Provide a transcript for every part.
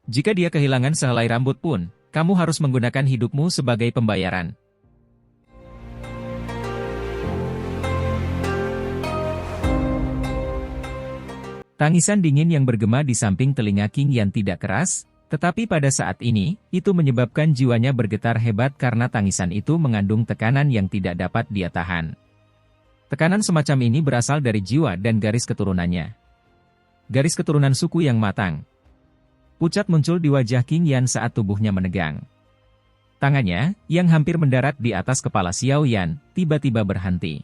Jika dia kehilangan sehelai rambut pun, kamu harus menggunakan hidupmu sebagai pembayaran. Tangisan dingin yang bergema di samping telinga King Yan tidak keras, tetapi pada saat ini, itu menyebabkan jiwanya bergetar hebat karena tangisan itu mengandung tekanan yang tidak dapat dia tahan. Tekanan semacam ini berasal dari jiwa dan garis keturunannya. Garis keturunan suku yang matang. Pucat muncul di wajah King Yan saat tubuhnya menegang. Tangannya, yang hampir mendarat di atas kepala Xiao Yan, tiba-tiba berhenti.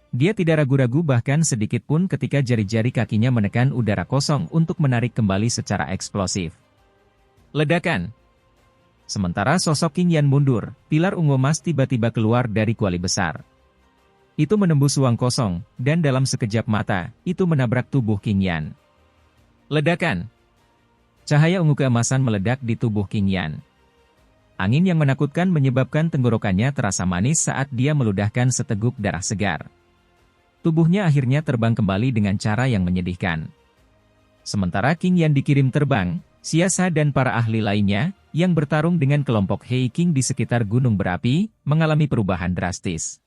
Dia tidak ragu-ragu bahkan sedikit pun ketika jari-jari kakinya menekan udara kosong untuk menarik kembali secara eksplosif. Ledakan! Sementara sosok King Yan mundur, pilar ungu emas tiba-tiba keluar dari kuali besar. Itu menembus ruang kosong, dan dalam sekejap mata, itu menabrak tubuh King Yan. Ledakan! Cahaya ungu keemasan meledak di tubuh King Yan. Angin yang menakutkan menyebabkan tenggorokannya terasa manis saat dia meludahkan seteguk darah segar. Tubuhnya akhirnya terbang kembali dengan cara yang menyedihkan. Sementara King Yan dikirim terbang, Siasa dan para ahli lainnya, yang bertarung dengan kelompok Hei King di sekitar gunung berapi, mengalami perubahan drastis.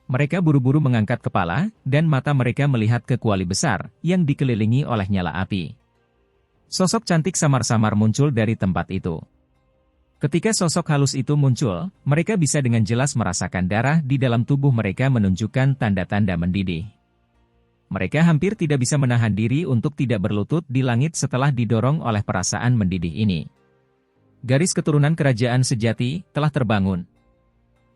Mereka buru-buru mengangkat kepala, dan mata mereka melihat ke kuali besar, yang dikelilingi oleh nyala api. Sosok cantik samar-samar muncul dari tempat itu. Ketika sosok halus itu muncul, mereka bisa dengan jelas merasakan darah di dalam tubuh mereka menunjukkan tanda-tanda mendidih. Mereka hampir tidak bisa menahan diri untuk tidak berlutut di langit setelah didorong oleh perasaan mendidih ini. Garis keturunan kerajaan sejati telah terbangun.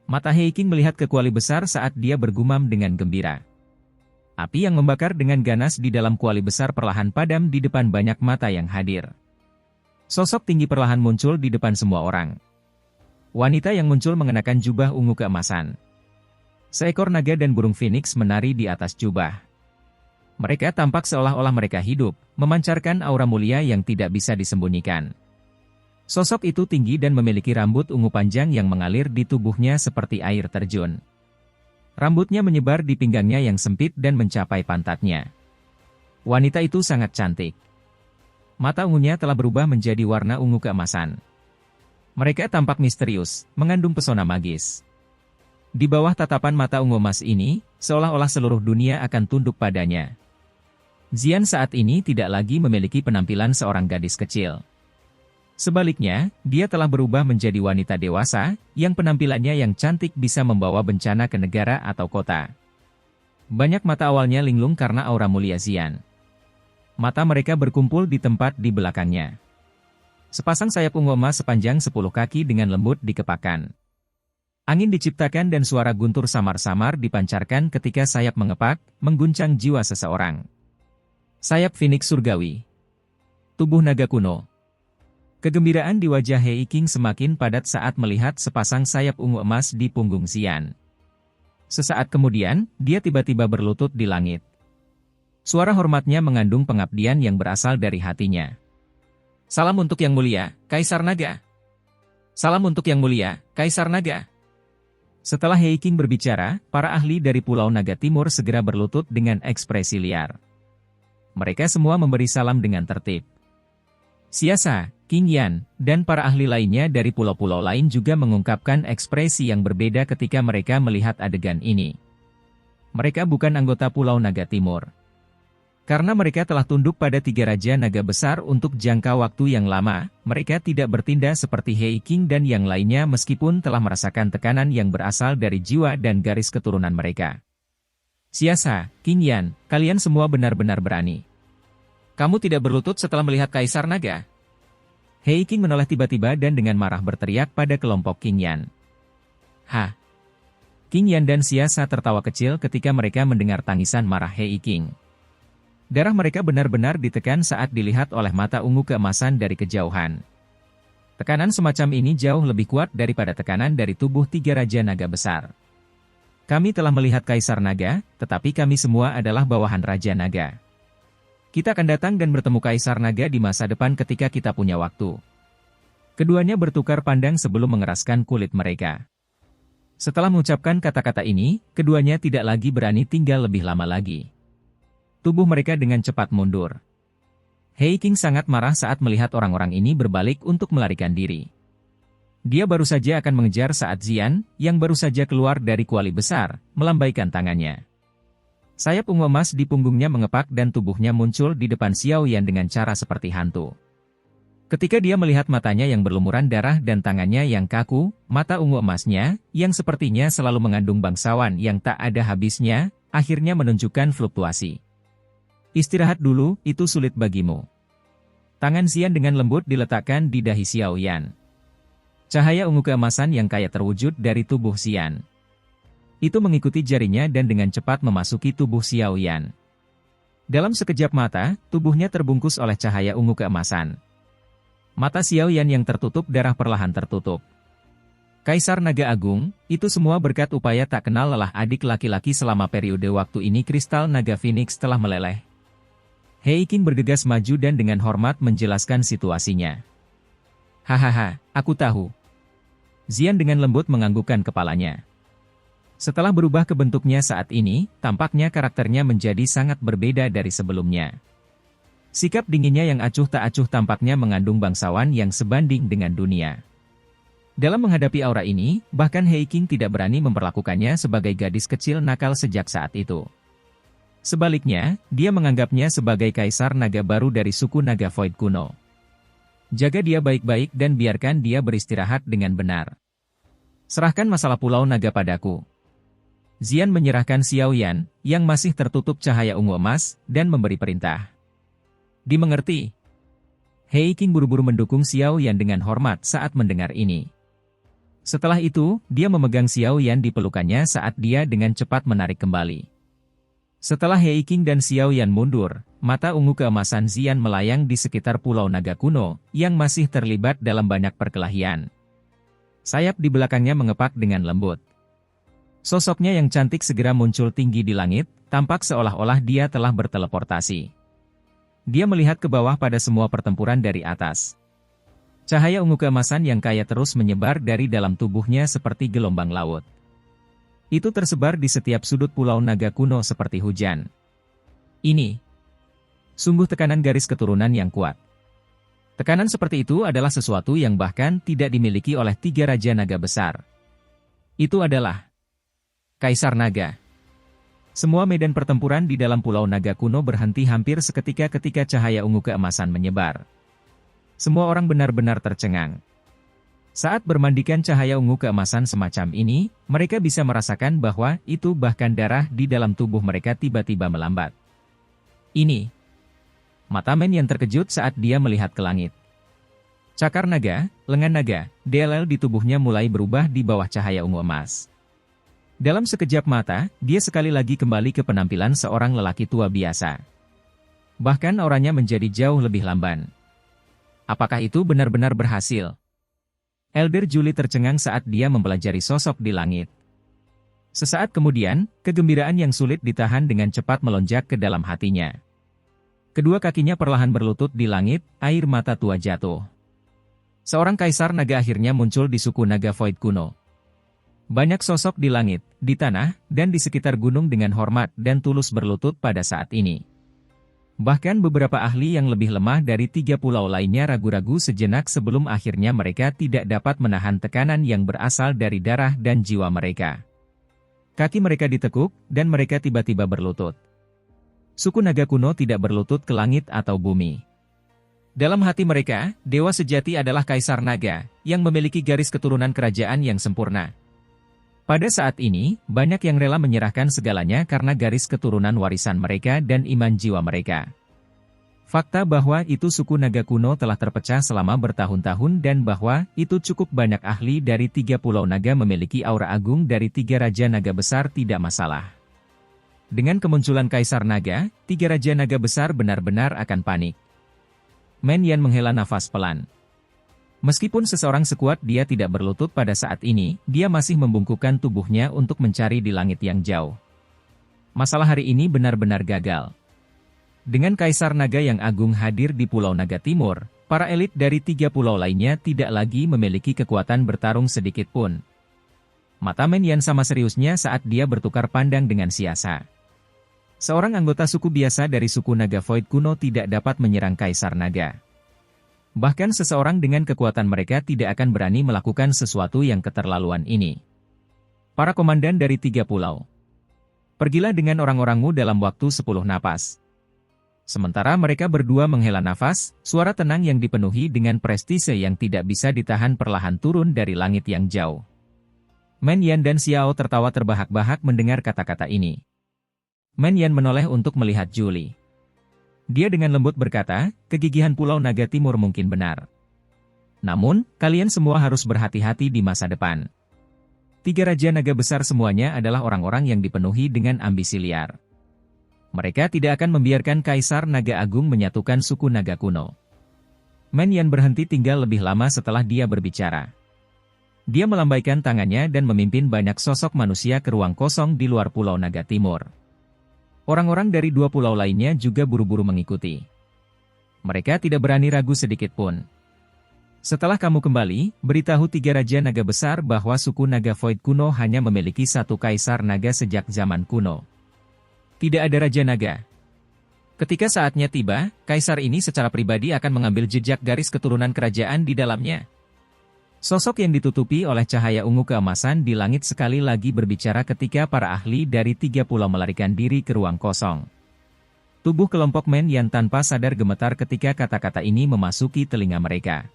Mata Hei King melihat ke kuali besar saat dia bergumam dengan gembira. Api yang membakar dengan ganas di dalam kuali besar perlahan padam di depan banyak mata yang hadir. Sosok tinggi perlahan muncul di depan semua orang. Wanita yang muncul mengenakan jubah ungu keemasan. Seekor naga dan burung phoenix menari di atas jubah. Mereka tampak seolah-olah mereka hidup, memancarkan aura mulia yang tidak bisa disembunyikan. Sosok itu tinggi dan memiliki rambut ungu panjang yang mengalir di tubuhnya seperti air terjun. Rambutnya menyebar di pinggangnya yang sempit dan mencapai pantatnya. Wanita itu sangat cantik. Mata ungunya telah berubah menjadi warna ungu keemasan. Mereka tampak misterius, mengandung pesona magis. Di bawah tatapan mata ungu emas ini, seolah-olah seluruh dunia akan tunduk padanya. Xian saat ini tidak lagi memiliki penampilan seorang gadis kecil. Sebaliknya, dia telah berubah menjadi wanita dewasa, yang penampilannya yang cantik bisa membawa bencana ke negara atau kota. Banyak mata awalnya linglung karena aura mulia Xian. Mata mereka berkumpul di tempat di belakangnya. Sepasang sayap ungu emas sepanjang 10 kaki dengan lembut dikepakan. Angin diciptakan dan suara guntur samar-samar dipancarkan ketika sayap mengepak, mengguncang jiwa seseorang. Sayap Phoenix Surgawi. Tubuh naga kuno. Kegembiraan di wajah Hei King semakin padat saat melihat sepasang sayap ungu emas di punggung Xian. Sesaat kemudian, dia tiba-tiba berlutut di langit. Suara hormatnya mengandung pengabdian yang berasal dari hatinya. Salam untuk Yang Mulia, Kaisar Naga. Salam untuk Yang Mulia, Kaisar Naga. Setelah Hei King berbicara, para ahli dari Pulau Naga Timur segera berlutut dengan ekspresi liar. Mereka semua memberi salam dengan tertib. Siasa, King Yan, dan para ahli lainnya dari pulau-pulau lain juga mengungkapkan ekspresi yang berbeda ketika mereka melihat adegan ini. Mereka bukan anggota Pulau Naga Timur. Karena mereka telah tunduk pada 3 Raja Naga Besar untuk jangka waktu yang lama, mereka tidak bertindak seperti Hei King dan yang lainnya meskipun telah merasakan tekanan yang berasal dari jiwa dan garis keturunan mereka. Siasa, King Yan, kalian semua benar-benar berani. Kamu tidak berlutut setelah melihat Kaisar Naga? Hei King menoleh tiba-tiba dan dengan marah berteriak pada kelompok King Yan. Hah? King Yan dan Siasa tertawa kecil ketika mereka mendengar tangisan marah Hei King. Darah mereka benar-benar ditekan saat dilihat oleh mata ungu keemasan dari kejauhan. Tekanan semacam ini jauh lebih kuat daripada tekanan dari tubuh 3 Raja Naga Besar. Kami telah melihat Kaisar Naga, tetapi kami semua adalah bawahan Raja Naga. Kita akan datang dan bertemu Kaisar Naga di masa depan ketika kita punya waktu. Keduanya bertukar pandang sebelum mengeraskan kulit mereka. Setelah mengucapkan kata-kata ini, keduanya tidak lagi berani tinggal lebih lama lagi. Tubuh mereka dengan cepat mundur. Hei King sangat marah saat melihat orang-orang ini berbalik untuk melarikan diri. Dia baru saja akan mengejar saat Xian, yang baru saja keluar dari kuali besar, melambaikan tangannya. Sayap ungu emas di punggungnya mengepak dan tubuhnya muncul di depan Xiao Yan dengan cara seperti hantu. Ketika dia melihat matanya yang berlumuran darah dan tangannya yang kaku, mata ungu emasnya, yang sepertinya selalu mengandung bangsawan yang tak ada habisnya, akhirnya menunjukkan fluktuasi. Istirahat dulu, itu sulit bagimu. Tangan Xian dengan lembut diletakkan di dahi Xiao Yan. Cahaya ungu keemasan yang kaya terwujud dari tubuh Xian. Itu mengikuti jarinya dan dengan cepat memasuki tubuh Xiao Yan. Dalam sekejap mata, tubuhnya terbungkus oleh cahaya ungu keemasan. Mata Xiao Yan yang tertutup darah perlahan tertutup. Kaisar Naga Agung, itu semua berkat upaya tak kenal lelah adik laki-laki selama periode waktu ini kristal Naga Phoenix telah meleleh. Hei King bergegas maju dan dengan hormat menjelaskan situasinya. Hahaha, aku tahu. Xian dengan lembut menganggukkan kepalanya. Setelah berubah ke bentuknya saat ini, tampaknya karakternya menjadi sangat berbeda dari sebelumnya. Sikap dinginnya yang acuh tak acuh tampaknya mengandung bangsawan yang sebanding dengan dunia. Dalam menghadapi aura ini, bahkan Hei King tidak berani memperlakukannya sebagai gadis kecil nakal sejak saat itu. Sebaliknya, dia menganggapnya sebagai kaisar naga baru dari suku naga Void kuno. Jaga dia baik-baik dan biarkan dia beristirahat dengan benar. Serahkan masalah Pulau Naga padaku. Xian menyerahkan Xiao Yan, yang masih tertutup cahaya ungu emas, dan memberi perintah. Dimengerti. Hei King buru-buru mendukung Xiao Yan dengan hormat saat mendengar ini. Setelah itu, dia memegang Xiao Yan di pelukannya saat dia dengan cepat menarik kembali. Setelah Hei King dan Xiao Yan mundur, mata ungu keemasan Xian melayang di sekitar Pulau Naga kuno, yang masih terlibat dalam banyak perkelahian. Sayap di belakangnya mengepak dengan lembut. Sosoknya yang cantik segera muncul tinggi di langit, tampak seolah-olah dia telah berteleportasi. Dia melihat ke bawah pada semua pertempuran dari atas. Cahaya ungu keemasan yang kaya terus menyebar dari dalam tubuhnya seperti gelombang laut. Itu tersebar di setiap sudut Pulau Naga kuno seperti hujan. Ini sungguh tekanan garis keturunan yang kuat. Tekanan seperti itu adalah sesuatu yang bahkan tidak dimiliki oleh 3 Raja Naga besar. Itu adalah Kaisar Naga. Semua medan pertempuran di dalam Pulau Naga kuno berhenti hampir seketika ketika cahaya ungu keemasan menyebar. Semua orang benar-benar tercengang. Saat bermandikan cahaya ungu keemasan semacam ini, mereka bisa merasakan bahwa itu bahkan darah di dalam tubuh mereka tiba-tiba melambat. Ini. Mata Men yang terkejut saat dia melihat ke langit. Cakar naga, lengan naga, DLL di tubuhnya mulai berubah di bawah cahaya ungu emas. Dalam sekejap mata, dia sekali lagi kembali ke penampilan seorang lelaki tua biasa. Bahkan auranya menjadi jauh lebih lamban. Apakah itu benar-benar berhasil? Elder Julie tercengang saat dia mempelajari sosok di langit. Sesaat kemudian, kegembiraan yang sulit ditahan dengan cepat melonjak ke dalam hatinya. Kedua kakinya perlahan berlutut di langit, air mata tua jatuh. Seorang kaisar naga akhirnya muncul di suku naga Void kuno. Banyak sosok di langit, di tanah, dan di sekitar gunung dengan hormat dan tulus berlutut pada saat ini. Bahkan beberapa ahli yang lebih lemah dari 3 pulau lainnya ragu-ragu sejenak sebelum akhirnya mereka tidak dapat menahan tekanan yang berasal dari darah dan jiwa mereka. Kaki mereka ditekuk, dan mereka tiba-tiba berlutut. Suku naga kuno tidak berlutut ke langit atau bumi. Dalam hati mereka, dewa sejati adalah Kaisar Naga, yang memiliki garis keturunan kerajaan yang sempurna. Pada saat ini, banyak yang rela menyerahkan segalanya karena garis keturunan warisan mereka dan iman jiwa mereka. Fakta bahwa itu suku naga kuno telah terpecah selama bertahun-tahun dan bahwa itu cukup banyak ahli dari 3 pulau naga memiliki aura agung dari 3 raja naga besar tidak masalah. Dengan kemunculan Kaisar Naga, 3 raja naga besar benar-benar akan panik. Men Yan menghela nafas pelan. Meskipun seseorang sekuat dia tidak berlutut pada saat ini, dia masih membungkukkan tubuhnya untuk mencari di langit yang jauh. Masalah hari ini benar-benar gagal. Dengan Kaisar Naga yang agung hadir di Pulau Naga Timur, para elit dari 3 pulau lainnya tidak lagi memiliki kekuatan bertarung sedikit pun. Mata Men Yan sama seriusnya saat dia bertukar pandang dengan Siasa. Seorang anggota suku biasa dari suku naga Void kuno tidak dapat menyerang Kaisar Naga. Bahkan seseorang dengan kekuatan mereka tidak akan berani melakukan sesuatu yang keterlaluan ini. Para komandan dari 3 pulau. Pergilah dengan orang-orangmu dalam waktu 10 napas. Sementara mereka berdua menghela nafas, suara tenang yang dipenuhi dengan prestise yang tidak bisa ditahan perlahan turun dari langit yang jauh. Men Yan dan Xiao tertawa terbahak-bahak mendengar kata-kata ini. Men Yan menoleh untuk melihat Julie. Dia dengan lembut berkata, kegigihan Pulau Naga Timur mungkin benar. Namun, kalian semua harus berhati-hati di masa depan. 3 Raja Naga besar semuanya adalah orang-orang yang dipenuhi dengan ambisi liar. Mereka tidak akan membiarkan Kaisar Naga Agung menyatukan suku Naga kuno. Men Yan berhenti tinggal lebih lama setelah dia berbicara. Dia melambaikan tangannya dan memimpin banyak sosok manusia ke ruang kosong di luar Pulau Naga Timur. Orang-orang dari 2 pulau lainnya juga buru-buru mengikuti. Mereka tidak berani ragu sedikit pun. Setelah kamu kembali, beritahu 3 Raja Naga besar bahwa suku Naga Void kuno hanya memiliki 1 Kaisar Naga sejak zaman kuno. Tidak ada Raja Naga. Ketika saatnya tiba, Kaisar ini secara pribadi akan mengambil jejak garis keturunan kerajaan di dalamnya. Sosok yang ditutupi oleh cahaya ungu keemasan di langit sekali lagi berbicara ketika para ahli dari 3 pulau melarikan diri ke ruang kosong. Tubuh kelompok Men Yan tanpa sadar gemetar ketika kata-kata ini memasuki telinga mereka.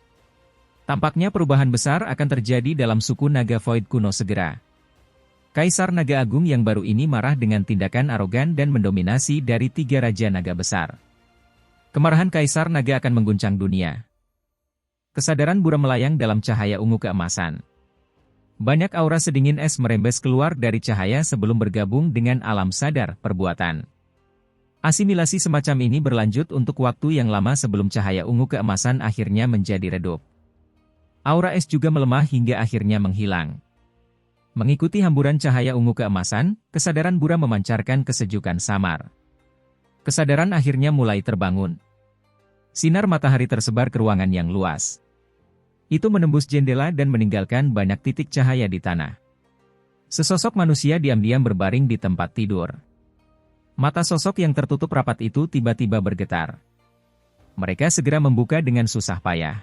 Tampaknya perubahan besar akan terjadi dalam suku Naga Void kuno segera. Kaisar Naga Agung yang baru ini marah dengan tindakan arogan dan mendominasi dari 3 Raja Naga besar. Kemarahan Kaisar Naga akan mengguncang dunia. Kesadaran buram melayang dalam cahaya ungu keemasan. Banyak aura sedingin es merembes keluar dari cahaya sebelum bergabung dengan alam sadar perbuatan. Asimilasi semacam ini berlanjut untuk waktu yang lama sebelum cahaya ungu keemasan akhirnya menjadi redup. Aura es juga melemah hingga akhirnya menghilang. Mengikuti hamburan cahaya ungu keemasan, kesadaran buram memancarkan kesejukan samar. Kesadaran akhirnya mulai terbangun. Sinar matahari tersebar ke ruangan yang luas. Itu menembus jendela dan meninggalkan banyak titik cahaya di tanah. Sesosok manusia diam-diam berbaring di tempat tidur. Mata sosok yang tertutup rapat itu tiba-tiba bergetar. Mereka segera membuka dengan susah payah.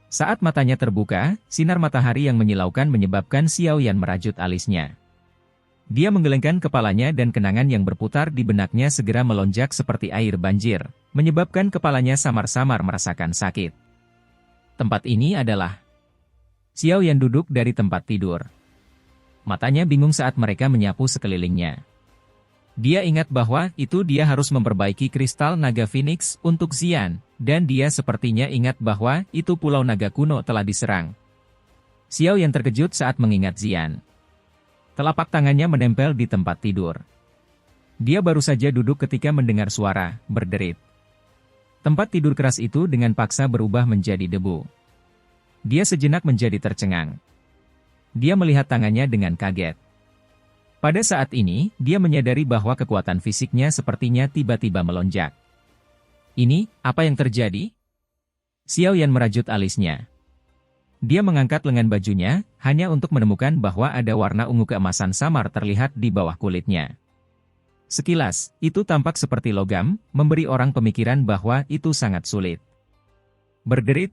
Saat matanya terbuka, sinar matahari yang menyilaukan menyebabkan Xiao Yan merajut alisnya. Dia menggelengkan kepalanya dan kenangan yang berputar di benaknya segera melonjak seperti air banjir, menyebabkan kepalanya samar-samar merasakan sakit. Tempat ini adalah... Xiao Yan duduk dari tempat tidur. Matanya bingung saat mereka menyapu sekelilingnya. Dia ingat bahwa itu dia harus memperbaiki kristal naga Phoenix untuk Xian, dan dia sepertinya ingat bahwa itu Pulau Naga kuno telah diserang. Xiao Yan terkejut saat mengingat Xian. Telapak tangannya menempel di tempat tidur. Dia baru saja duduk ketika mendengar suara berderit. Tempat tidur keras itu dengan paksa berubah menjadi debu. Dia sejenak menjadi tercengang. Dia melihat tangannya dengan kaget. Pada saat ini, dia menyadari bahwa kekuatan fisiknya sepertinya tiba-tiba melonjak. Ini, apa yang terjadi? Xiao Yan merajut alisnya. Dia mengangkat lengan bajunya, hanya untuk menemukan bahwa ada warna ungu keemasan samar terlihat di bawah kulitnya. Sekilas, itu tampak seperti logam, memberi orang pemikiran bahwa itu sangat sulit. Berderit.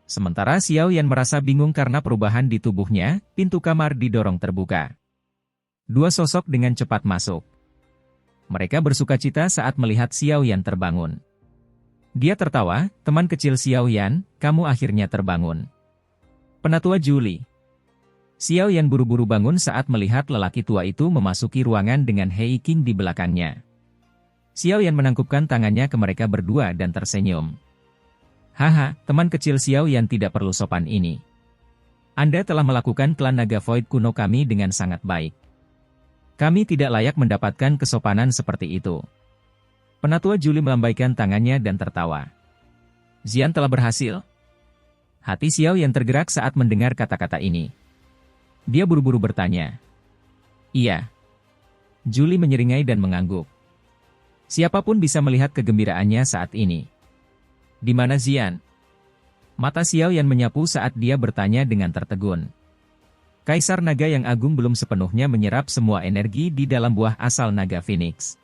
Sementara Xiao Yan merasa bingung karena perubahan di tubuhnya, pintu kamar didorong terbuka. 2 sosok dengan cepat masuk. Mereka bersukacita saat melihat Xiao Yan terbangun. Dia tertawa, teman kecil Xiao Yan, kamu akhirnya terbangun. Penatua Julie. Xiao Yan buru-buru bangun saat melihat lelaki tua itu memasuki ruangan dengan Hei Qing di belakangnya. Xiao Yan menangkupkan tangannya ke mereka berdua dan tersenyum. Haha, teman kecil Xiao Yan tidak perlu sopan ini. Anda telah melakukan klan naga Void kuno kami dengan sangat baik. Kami tidak layak mendapatkan kesopanan seperti itu. Penatua Julie melambaikan tangannya dan tertawa. Xian telah berhasil. Hati Xiao Yan tergerak saat mendengar kata-kata ini. Dia buru-buru bertanya. Iya. Julie menyeringai dan mengangguk. Siapapun bisa melihat kegembiraannya saat ini. Di mana Xian? Mata Xiao Yan menyapu saat dia bertanya dengan tertegun. Kaisar Naga yang agung belum sepenuhnya menyerap semua energi di dalam buah asal Naga Phoenix.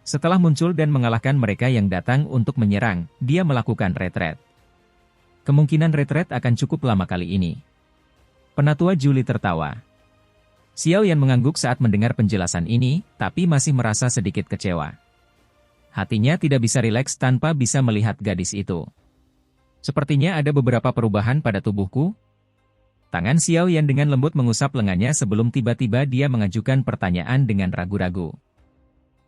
Setelah muncul dan mengalahkan mereka yang datang untuk menyerang, dia melakukan retret. Kemungkinan retret akan cukup lama kali ini. Penatua Julie tertawa. Xiao Yan mengangguk saat mendengar penjelasan ini, tapi masih merasa sedikit kecewa. Hatinya tidak bisa rileks tanpa bisa melihat gadis itu. Sepertinya ada beberapa perubahan pada tubuhku. Tangan Xiao Yan dengan lembut mengusap lengannya sebelum tiba-tiba dia mengajukan pertanyaan dengan ragu-ragu.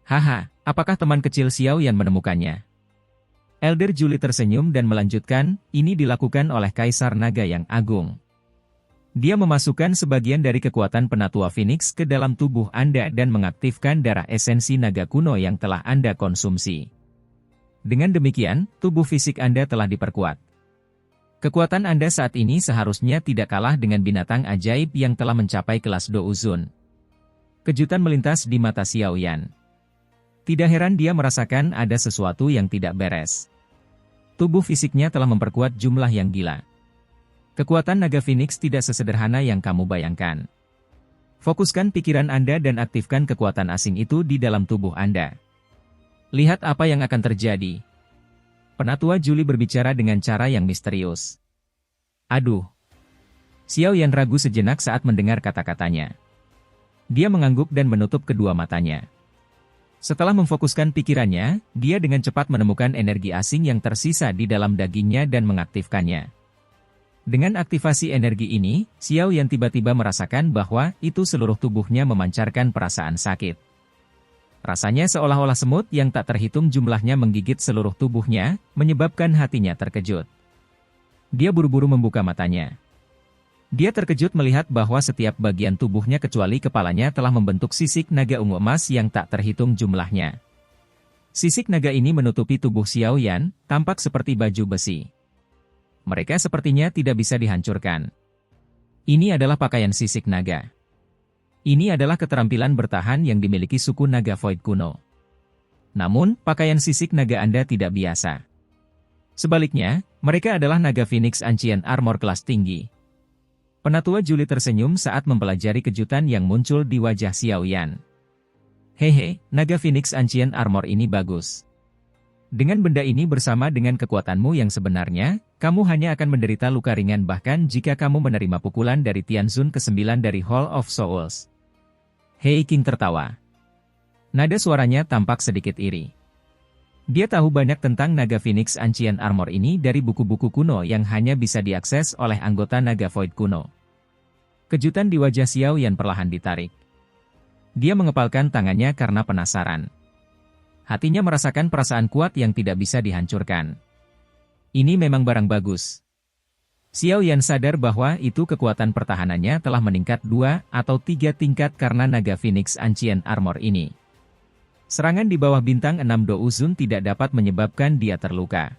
Haha, apakah teman kecil Xiao Yan menemukannya? Elder Julie tersenyum dan melanjutkan, ini dilakukan oleh Kaisar Naga yang Agung. Dia memasukkan sebagian dari kekuatan penatua Phoenix ke dalam tubuh Anda dan mengaktifkan darah esensi naga kuno yang telah Anda konsumsi. Dengan demikian, tubuh fisik Anda telah diperkuat. Kekuatan Anda saat ini seharusnya tidak kalah dengan binatang ajaib yang telah mencapai kelas Douzun. Kejutan melintas di mata Xiao Yan. Tidak heran dia merasakan ada sesuatu yang tidak beres. Tubuh fisiknya telah memperkuat jumlah yang gila. Kekuatan naga Phoenix tidak sesederhana yang kamu bayangkan. Fokuskan pikiran Anda dan aktifkan kekuatan asing itu di dalam tubuh Anda. Lihat apa yang akan terjadi. Penatua Julie berbicara dengan cara yang misterius. Aduh. Xiao Yan ragu sejenak saat mendengar kata-katanya. Dia mengangguk dan menutup kedua matanya. Setelah memfokuskan pikirannya, dia dengan cepat menemukan energi asing yang tersisa di dalam dagingnya dan mengaktifkannya. Dengan aktivasi energi ini, Xiao Yan tiba-tiba merasakan bahwa itu seluruh tubuhnya memancarkan perasaan sakit. Rasanya seolah-olah semut yang tak terhitung jumlahnya menggigit seluruh tubuhnya, menyebabkan hatinya terkejut. Dia buru-buru membuka matanya. Dia terkejut melihat bahwa setiap bagian tubuhnya kecuali kepalanya telah membentuk sisik naga ungu emas yang tak terhitung jumlahnya. Sisik naga ini menutupi tubuh Xiao Yan, tampak seperti baju besi. Mereka sepertinya tidak bisa dihancurkan. Ini adalah pakaian sisik naga. Ini adalah keterampilan bertahan yang dimiliki suku naga Void kuno. Namun, pakaian sisik naga Anda tidak biasa. Sebaliknya, mereka adalah naga Phoenix Ancient Armor kelas tinggi. Penatua Julie tersenyum saat mempelajari kejutan yang muncul di wajah Xiao Yan. Hehe, naga Phoenix Ancient Armor ini bagus. Dengan benda ini bersama dengan kekuatanmu yang sebenarnya, kamu hanya akan menderita luka ringan bahkan jika kamu menerima pukulan dari Tianzun ke-9 dari Hall of Souls. Hei King tertawa. Nada suaranya tampak sedikit iri. Dia tahu banyak tentang naga Phoenix Ancient Armor ini dari buku-buku kuno yang hanya bisa diakses oleh anggota naga Void kuno. Kejutan di wajah Xiao Yan perlahan ditarik. Dia mengepalkan tangannya karena penasaran. Hatinya merasakan perasaan kuat yang tidak bisa dihancurkan. Ini memang barang bagus. Xiao Yan sadar bahwa itu kekuatan pertahanannya telah meningkat 2 atau 3 tingkat karena naga Phoenix Ancient Armor ini. Serangan di bawah bintang 6 Douzun tidak dapat menyebabkan dia terluka.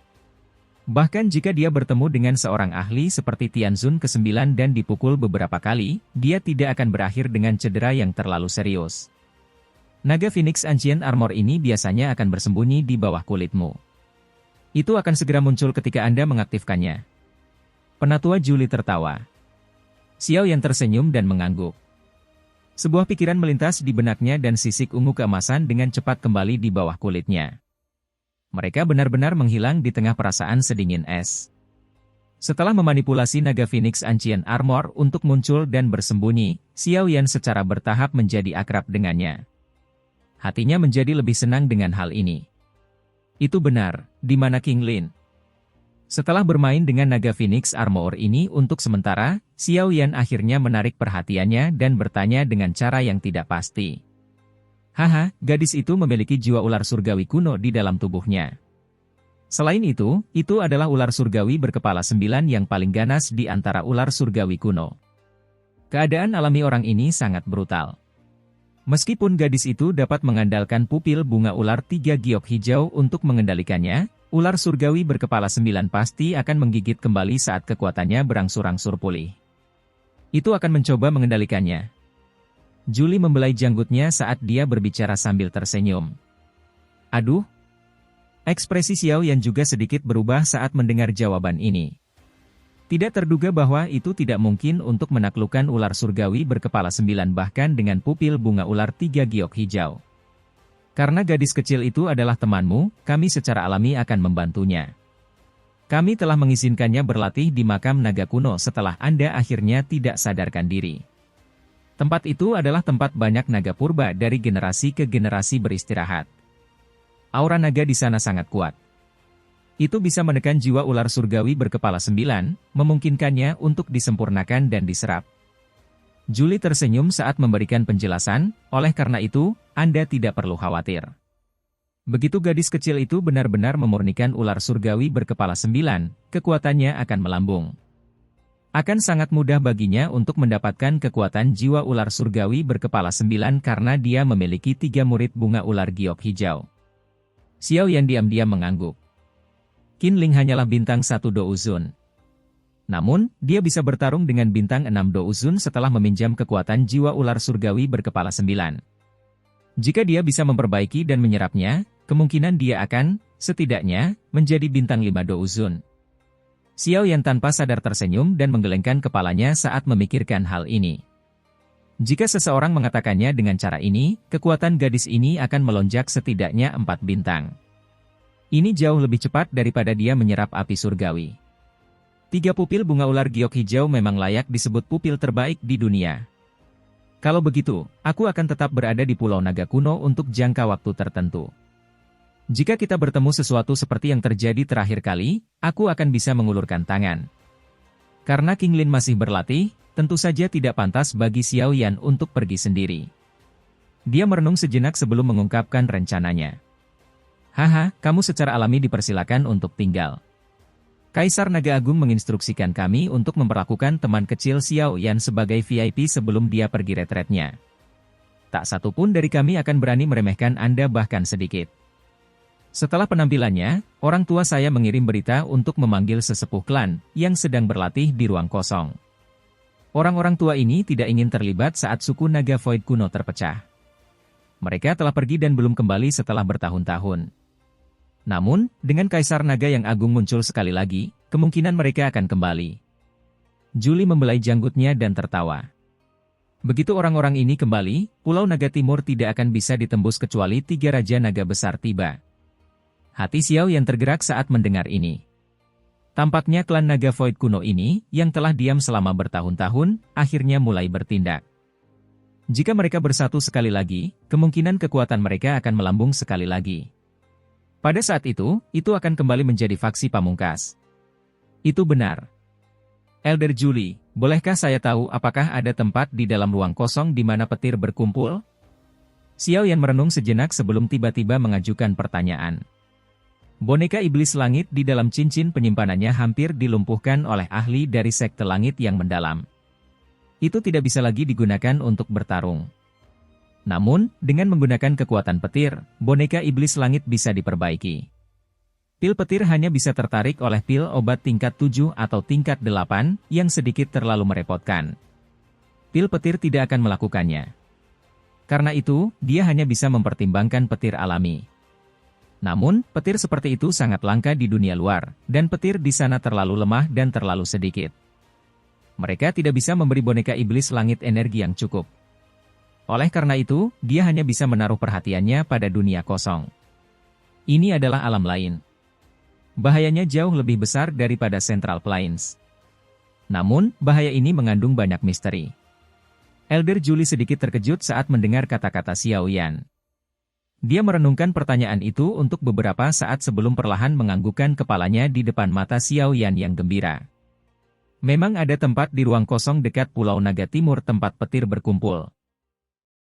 Bahkan jika dia bertemu dengan seorang ahli seperti Tianzun ke-9 dan dipukul beberapa kali, dia tidak akan berakhir dengan cedera yang terlalu serius. Naga Phoenix Ancient Armor ini biasanya akan bersembunyi di bawah kulitmu. Itu akan segera muncul ketika Anda mengaktifkannya. Penatua Julie tertawa. Xiao Yan tersenyum dan mengangguk. Sebuah pikiran melintas di benaknya dan sisik ungu keemasan dengan cepat kembali di bawah kulitnya. Mereka benar-benar menghilang di tengah perasaan sedingin es. Setelah memanipulasi naga Phoenix Ancient Armor untuk muncul dan bersembunyi, Xiao Yan secara bertahap menjadi akrab dengannya. Hatinya menjadi lebih senang dengan hal ini. Itu benar, di mana King Lin? Setelah bermain dengan naga Phoenix Armor ini untuk sementara, Xiao Yan akhirnya menarik perhatiannya dan bertanya dengan cara yang tidak pasti. Haha, gadis itu memiliki jiwa ular surgawi kuno di dalam tubuhnya. Selain itu adalah ular surgawi berkepala 9 yang paling ganas di antara ular surgawi kuno. Keadaan alami orang ini sangat brutal. Meskipun gadis itu dapat mengandalkan pupil bunga ular 3 giok hijau untuk mengendalikannya, ular surgawi berkepala 9 pasti akan menggigit kembali saat kekuatannya berangsur-angsur pulih. Itu akan mencoba mengendalikannya. Julie membelai janggutnya saat dia berbicara sambil tersenyum. Aduh. Ekspresi Xiao Yan juga sedikit berubah saat mendengar jawaban ini. Tidak terduga bahwa itu tidak mungkin untuk menaklukkan ular surgawi berkepala 9 bahkan dengan pupil bunga ular 3 giok hijau. Karena gadis kecil itu adalah temanmu, kami secara alami akan membantunya. Kami telah mengizinkannya berlatih di makam naga kuno setelah Anda akhirnya tidak sadarkan diri. Tempat itu adalah tempat banyak naga purba dari generasi ke generasi beristirahat. Aura naga di sana sangat kuat. Itu bisa menekan jiwa ular surgawi berkepala 9, memungkinkannya untuk disempurnakan dan diserap. Julie tersenyum saat memberikan penjelasan, oleh karena itu, Anda tidak perlu khawatir. Begitu gadis kecil itu benar-benar memurnikan ular surgawi berkepala 9, kekuatannya akan melambung. Akan sangat mudah baginya untuk mendapatkan kekuatan jiwa ular surgawi berkepala 9 karena dia memiliki 3 murid bunga ular giok hijau. Xiao Yan diam-diam mengangguk. Qin Ling hanyalah bintang 1 Douzun. Namun, dia bisa bertarung dengan bintang 6 Douzun setelah meminjam kekuatan jiwa ular surgawi berkepala 9. Jika dia bisa memperbaiki dan menyerapnya, kemungkinan dia akan, setidaknya, menjadi bintang 5 Douzun. Xiao Yan tanpa sadar tersenyum dan menggelengkan kepalanya saat memikirkan hal ini. Jika seseorang mengatakannya dengan cara ini, kekuatan gadis ini akan melonjak setidaknya 4 bintang. Ini jauh lebih cepat daripada dia menyerap api surgawi. 3 pupil bunga ular giok hijau memang layak disebut pupil terbaik di dunia. Kalau begitu, aku akan tetap berada di Pulau Naga Kuno untuk jangka waktu tertentu. Jika kita bertemu sesuatu seperti yang terjadi terakhir kali, aku akan bisa mengulurkan tangan. Karena King Lin masih berlatih, tentu saja tidak pantas bagi Xiao Yan untuk pergi sendiri. Dia merenung sejenak sebelum mengungkapkan rencananya. Haha, kamu secara alami dipersilakan untuk tinggal. Kaisar Naga Agung menginstruksikan kami untuk memperlakukan teman kecil Xiao Yan sebagai VIP sebelum dia pergi retretnya. Tak satu pun dari kami akan berani meremehkan Anda bahkan sedikit. Setelah penampilannya, orang tua saya mengirim berita untuk memanggil sesepuh klan yang sedang berlatih di ruang kosong. Orang-orang tua ini tidak ingin terlibat saat suku Naga Void kuno terpecah. Mereka telah pergi dan belum kembali setelah bertahun-tahun. Namun, dengan Kaisar Naga yang agung muncul sekali lagi, kemungkinan mereka akan kembali. Julie membelai janggutnya dan tertawa. Begitu orang-orang ini kembali, Pulau Naga Timur tidak akan bisa ditembus kecuali 3 Raja Naga besar tiba. Hati Xiao yang tergerak saat mendengar ini. Tampaknya klan Naga Void kuno ini, yang telah diam selama bertahun-tahun, akhirnya mulai bertindak. Jika mereka bersatu sekali lagi, kemungkinan kekuatan mereka akan melambung sekali lagi. Pada saat itu akan kembali menjadi faksi pamungkas. Itu benar. Elder Julie, bolehkah saya tahu apakah ada tempat di dalam ruang kosong di mana petir berkumpul? Xiao Yan merenung sejenak sebelum tiba-tiba mengajukan pertanyaan. Boneka iblis langit di dalam cincin penyimpanannya hampir dilumpuhkan oleh ahli dari sekte langit yang mendalam. Itu tidak bisa lagi digunakan untuk bertarung. Namun, dengan menggunakan kekuatan petir, boneka iblis langit bisa diperbaiki. Pil petir hanya bisa tertarik oleh pil obat tingkat 7 atau tingkat 8, yang sedikit terlalu merepotkan. Pil petir tidak akan melakukannya. Karena itu, dia hanya bisa mempertimbangkan petir alami. Namun, petir seperti itu sangat langka di dunia luar, dan petir di sana terlalu lemah dan terlalu sedikit. Mereka tidak bisa memberi boneka iblis langit energi yang cukup. Oleh karena itu, dia hanya bisa menaruh perhatiannya pada dunia kosong. Ini adalah alam lain. Bahayanya jauh lebih besar daripada Central Plains. Namun, bahaya ini mengandung banyak misteri. Elder Julie sedikit terkejut saat mendengar kata-kata Xiao Yan. Dia merenungkan pertanyaan itu untuk beberapa saat sebelum perlahan menganggukkan kepalanya di depan mata Xiao Yan yang gembira. Memang ada tempat di ruang kosong dekat Pulau Naga Timur tempat petir berkumpul.